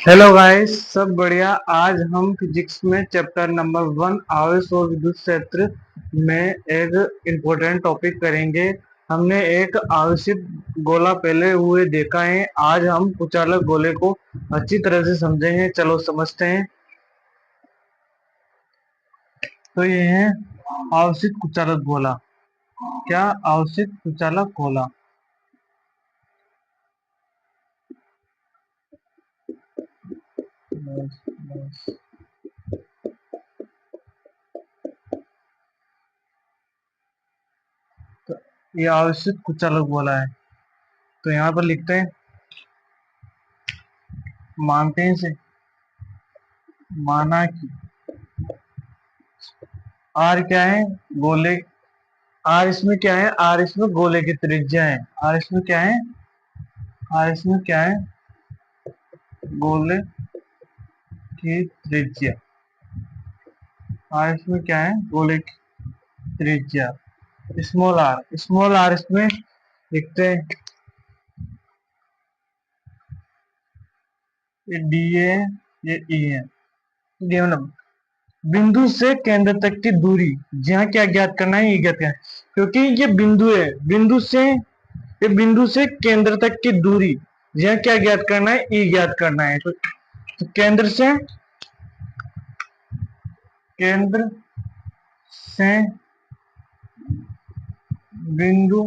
Hello guys, सब बढ़िया। आज हम फिजिक्स में चैप्टर नंबर 1 आवेश और विद्युत क्षेत्र में एक इम्पोर्टेंट टॉपिक करेंगे। हमने एक आवेशित गोला पहले हुए देखा है। आज हम कुचालक गोले को अच्छी तरह से समझेंगे। चलो समझते हैं। तो ये है आवेशित कुचालक गोला। क्या आवेशित कुचालक गोला? तो ये आवेशित कुचालक गोला है। तो यहाँ पर लिखते हैं, मानते हैं इसे, माना कि आर क्या है? गोले। आर इसमें क्या है? आर इसमें गोले की त्रिज्या है। आर इसमें क्या है? आर इसमें क्या है? गोले की त्रिज्या। आर इसमें क्या है? गोले की त्रिज्या। स्मॉल आर, स्मॉल आर इसमें लिखते हैं, ये डी है, ये ई है। ये मतलब बिंदु से केंद्र तक की दूरी। जहाँ क्या ज्ञात करना है? ये ज्ञात करना है, क्योंकि ये बिंदु है। बिंदु से केंद्र तक की दूरी। यह क्या ज्ञात करना है? ई ज्ञात करना है। तो केंद्र से बिंदु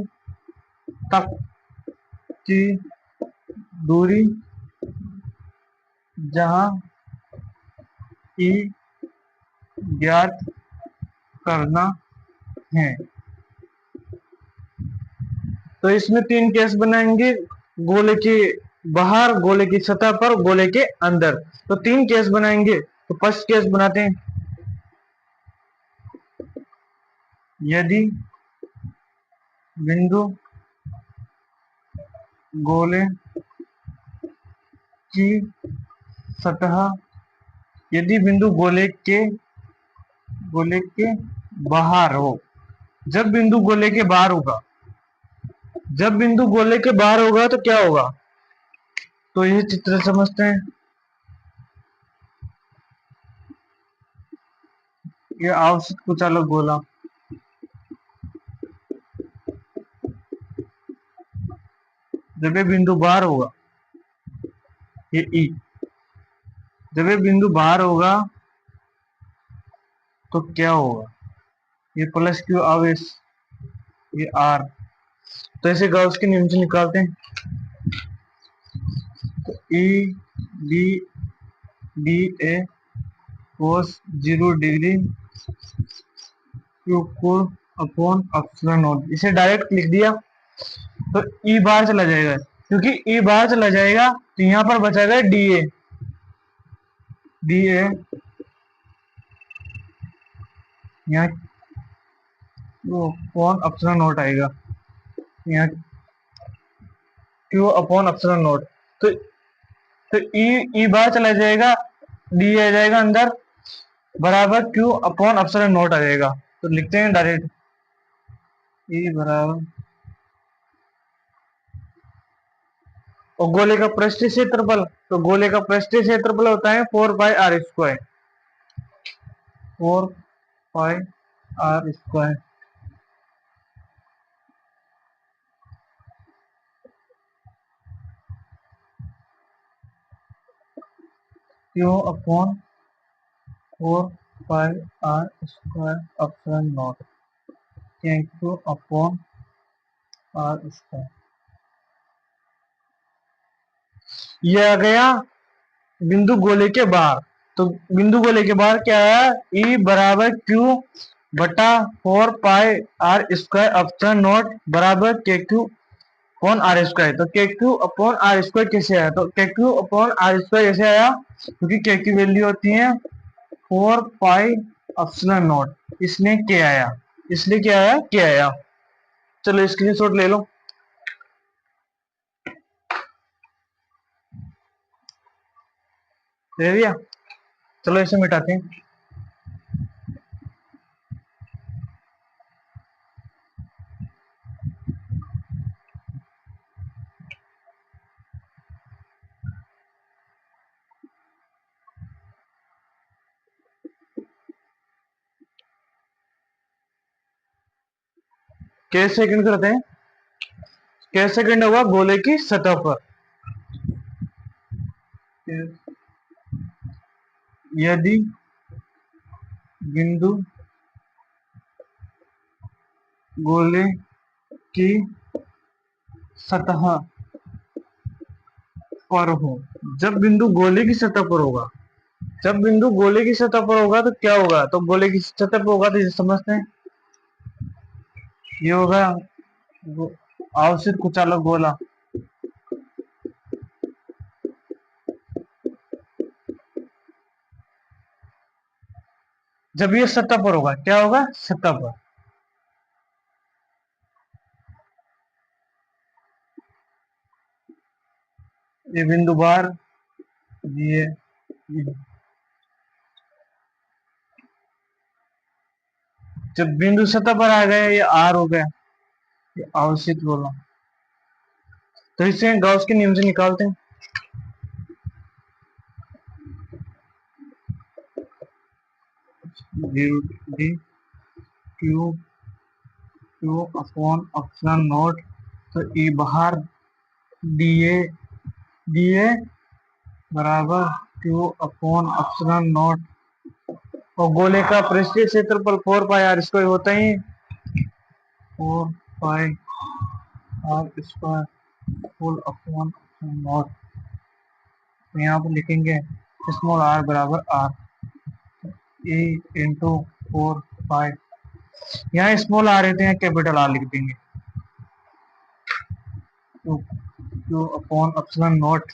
तक की दूरी जहां ई ज्ञात करना है। तो इसमें तीन केस बनाएंगे, गोले के बाहर, गोले की सतह पर, गोले के अंदर। तो तीन केस बनाएंगे। तो फर्स्ट केस बनाते हैं, यदि बिंदु गोले की सतह, यदि बिंदु गोले के बाहर हो। जब बिंदु गोले के बाहर होगा, जब बिंदु गोले के बाहर होगा तो क्या होगा? तो ये चित्र समझते हैं। ये आवश्यक कुचालक गोला। जब ये बिंदु बाहर होगा, ये ई, जब ये बिंदु बाहर होगा तो क्या होगा? ये प्लस क्यू आवेश, ये आर। तो ऐसे गॉस के नियम से निकालते हैं। तो E D D A cos 0 degree Q को अपॉन एप्सिलॉन नॉट। इसे डायरेक्ट लिख दिया। तो ई बाहर चला जाएगा, क्योंकि ई बाहर चला जाएगा तो यहाँ पर बचाएगा डी ए। डी ए यहाँ अपॉन एप्सिलॉन नॉट आएगा, यहाँ क्यू अपॉन एप्सिलॉन नॉट। तो ई बाहर चला जाएगा, डी आ जाएगा अंदर, बराबर क्यू अपॉन एप्सिलॉन नॉट आ जाएगा। तो लिखते हैं डायरेक्ट, ई बराबर, और गोले का पृष्ठीय क्षेत्रफल, तो गोले का पृष्ठीय क्षेत्रफल होता है 4 पाई r²। 4 pi r²। Q upon 4 pi r² epsilon not, Q upon r²। ये आ गया बिंदु गोले के बाहर। तो बिंदु गोले के बाहर क्या है? ई बराबर क्यू बटा 4 पाई r² एप्सिलॉन नॉट बराबर के क्यू अपॉन r²। तो के क्यू अपॉन r² कैसे आया? तो के क्यू अपॉन r² कैसे आया? क्योंकि के की वैल्यू होती है 4 पाई एप्सिलॉन नॉट, इसलिए के आया। इसलिए क्या आया? के आया। चलो स्क्रीनशॉट ले लो, ले लिया। चलो इसे मिटाते हैं। कैसे सेकंड करते हैं, कैसे सेकंड होगा गोले की सतह पर। यदि बिंदु गोले की सतह पर हो, जब बिंदु गोले की सतह पर होगा, जब बिंदु गोले की सतह पर होगा तो क्या होगा, तो गोले की सतह पर होगा तो समझते हैं ये होगा आवस्थित कुचालक गोला। जब ये सतह पर होगा, क्या होगा, सतह पर। ये बिंदु बार, ये जब बिंदु सतह पर आ गए, ये आर हो गया, ये आवस्थित गोला। तो इसे गॉस के नियम से निकालते हैं। D Q Q upon epsilon not, तो ई बाहर डी ए बराबर क्यू अपॉन एप्सिलॉन नॉट, और गोले का पृष्ठीय क्षेत्रफल 4 पाई आर स्क्वायर होता ही 4 pi R square full upon nought. तो यहाँ पर लिखेंगे स्मॉल आर बराबर आर ए इंटू 4 पाई, यहाँ स्मॉल आर रहते हैं, कैपिटल आर लिख देंगे, तो क्यू अपॉन एप्सिलॉन नॉट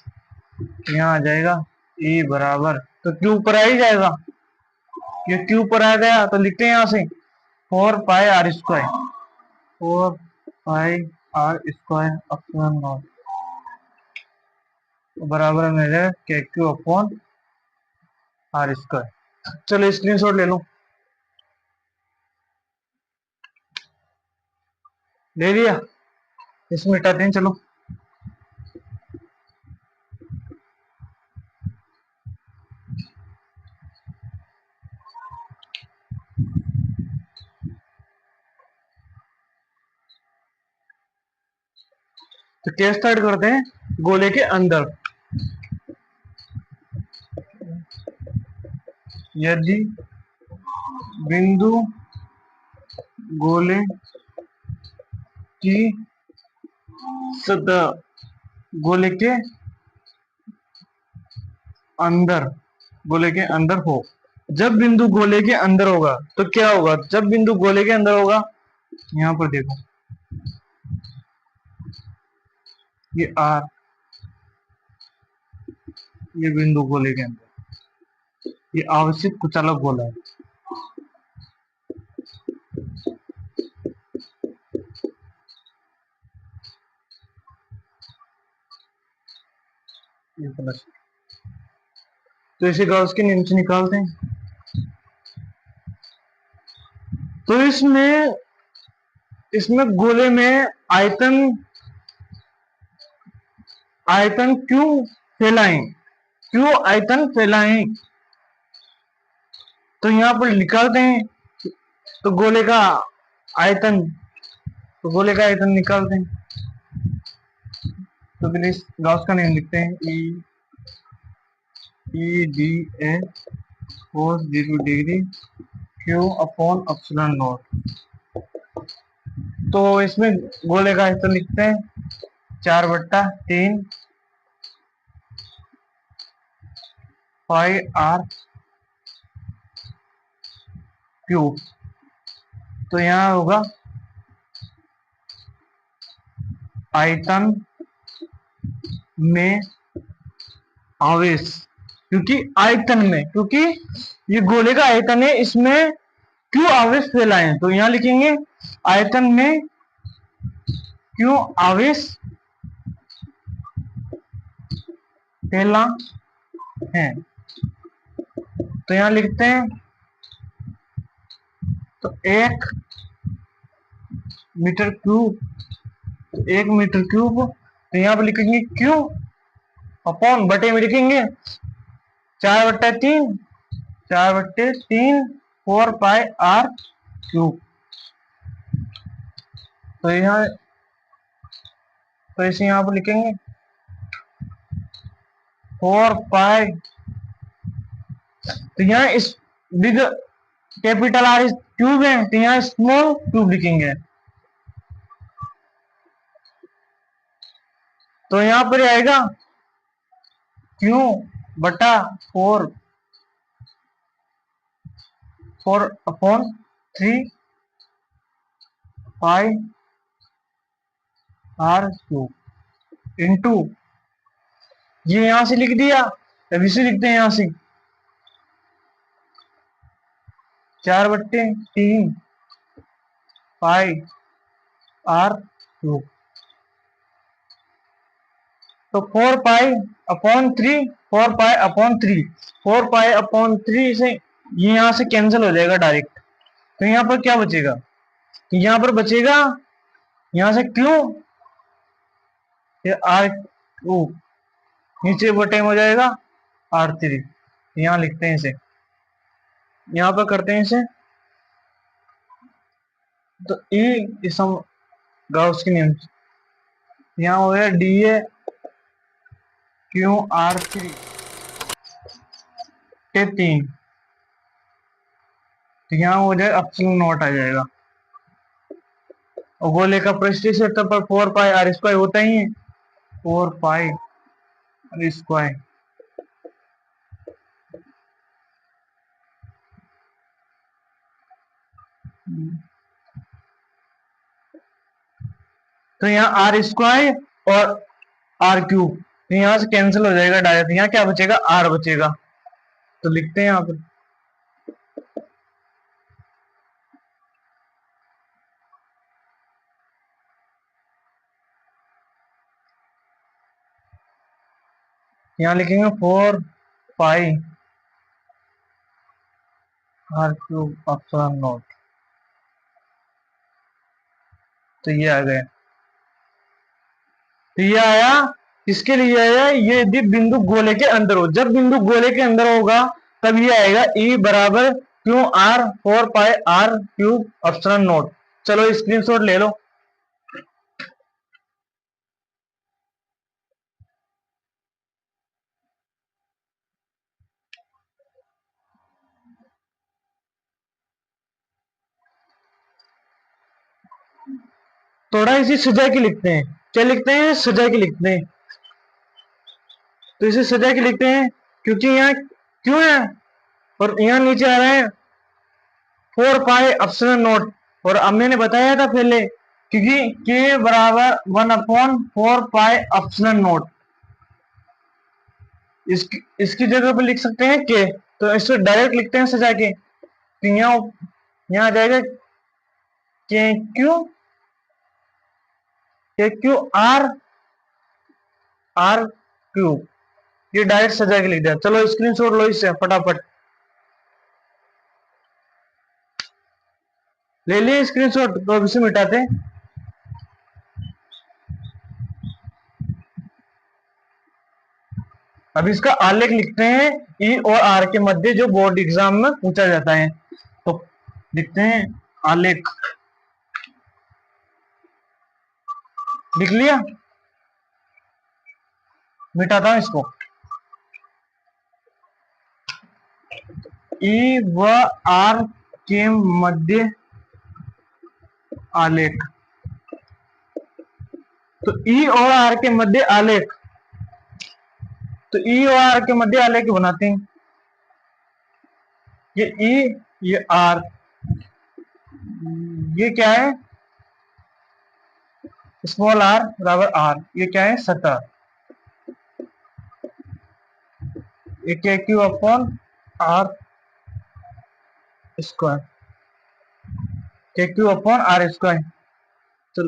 यहाँ आ जाएगा ए बराबर, तो क्यू ऊपर आ ही जाएगा, ये क्यू ऊपर आ गया तो लिखते हैं यहाँ से 4 pi R square, 4 pi R square epsilon nought बराबर में है K Q upon R square. चलो स्क्रीनशॉट ले लो, ले लिया, इसमें मिटाते हैं चलो। तो केस स्टार्ट करते हैं गोले के अंदर। यदि बिंदु गोले की सतह गोले के अंदर, गोले के अंदर हो, जब बिंदु गोले के अंदर होगा तो क्या होगा, जब बिंदु गोले के अंदर होगा, यहां पर देखो ये आर, ये बिंदु गोले के अंदर, ये आवस्थित कुचालक गोला है। ये प्लस, तो इसे गॉस के नियम से निकालते हैं। तो इसमें इसमें गोले में आयतन आयतन क्यों फैलाएं, क्यों आयतन फैलाएं, तो यहाँ पर निकालते हैं। तो गोले का आयतन, तो गोले का आयतन निकालते हैं, तो पहले गॉस का नियम लिखते हैं, E D A cos 0 degree Q upon epsilon not. तो इसमें गोले का आयतन लिखते हैं 4/3 पाई आर क्यूब। तो यहाँ होगा आयतन में आवेश, क्योंकि आयतन में, क्योंकि ये गोले का आयतन है, इसमें क्यों आवेश फैलाए हैं, तो यहां लिखेंगे आयतन में क्यों आवेश फैला है। तो यहां लिखते हैं, तो 1 मीटर क्यूब, तो 1 मीटर क्यूब, तो यहाँ पर लिखेंगे क्यू अपॉन, बटे में लिखेंगे 4/3 4 पाई आर क्यूब। तो यहाँ तो इसे यहाँ पर लिखेंगे 4 पाई। तो यहाँ इस बिग कैपिटल आर क्यूब है, तो यहाँ स्मॉल क्यूब लिखेंगे। तो यहाँ पर आएगा क्यू बटा 4 4 upon 3 pi R cube into, ये यहां से लिख दिया, अब इसे लिखते हैं यहां से 4/3 पाई आर क्यूब। तो 4 पाई अपॉन 3 से ये यहां से कैंसिल हो जाएगा डायरेक्ट। तो यहाँ पर क्या बचेगा, यहाँ पर बचेगा यहां से क्यू, ये आर क्यूब, नीचे बटे हो जाएगा R3। यहाँ लिखते हैं इसे, यहाँ पर करते हैं इसे। तो इस हम गाउस की नियम, यहाँ हो गया DA/Q/R3 के 3। तो यहाँ हो जाएगा एप्सिलॉन नॉट आ जाएगा। और गोले का पृष्ठीय क्षेत्र पर 4 पाई r² होता ही है, 4 पाई r²। तो यहाँ R² और R³ तो यहाँ से कैंसिल हो जाएगा डायरेक्ट, यहाँ क्या बचेगा, R बचेगा। तो लिखते हैं यहाँ पर यहाँ लिखेंगे 4 पाई r³ एप्सिलॉन नॉट। तो ये आ गया। तो ये आया, किसके लिए आया, ये यदि बिंदु गोले के अंदर हो। जब बिंदु गोले के अंदर होगा तब ये आएगा E/Q/R 4 pi r³ epsilon not. चलो स्क्रीनशॉट ले लो। थोड़ा इसे सजा के लिखते हैं, क्या लिखते हैं, सजा के लिखते हैं। तो इसे सजा के लिखते हैं क्योंकि यहाँ क्यों है और यहाँ नीचे आ रहा है 4 पाई/नॉट। और अब मैंने बताया था पहले, क्योंकि k बराबर 1/4 पाई/नॉट, इसकी जगह पर लिख सकते हैं k। तो इसको डायरेक्ट लिखते हैं सजा के। तो यहाँ आ जाएगा k/Q/R³ ये डायरेक्ट सजा के लिख दिया। चलो स्क्रीनशॉट लो इससे फटाफट, ले लिए स्क्रीनशॉट। तो अब इसे मिटाते हैं। अब इसका आलेख लिखते हैं, ई और आर के मध्य, जो बोर्ड एग्जाम में पूछा जाता है। तो लिखते हैं आलेख, लिख लिया, मिटाता हूं इसको। ई व आर के मध्य आलेख। तो ई और आर के मध्य आलेख, तो ई और आर के मध्य आलेख बनाते हैं। ये ई, ये आर, ये क्या है, स्मॉल r बराबर r, ये क्या है, सतह। ये KQ/R², KQ/R²। तो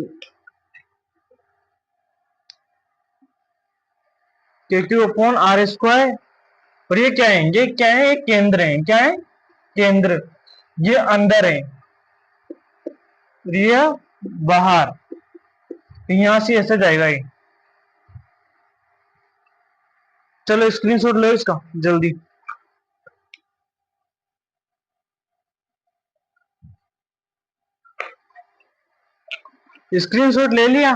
KQ/R²। और ये क्या है, ये क्या है, केंद्र है। क्या है, केंद्र। ये अंदर है, ये बाहर। तो यहां से ऐसे जाएगा ये। चलो स्क्रीनशॉट लो इसका जल्दी। स्क्रीनशॉट ले लिया।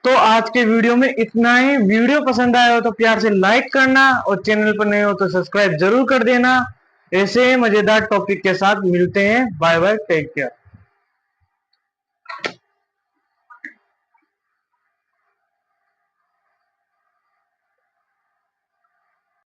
तो आज के वीडियो में इतना ही। वीडियो पसंद आया हो तो प्यार से लाइक करना और चैनल पर नए हो तो सब्सक्राइब जरूर कर देना। ऐसे मजेदार टॉपिक के साथ मिलते हैं। Bye bye, take care.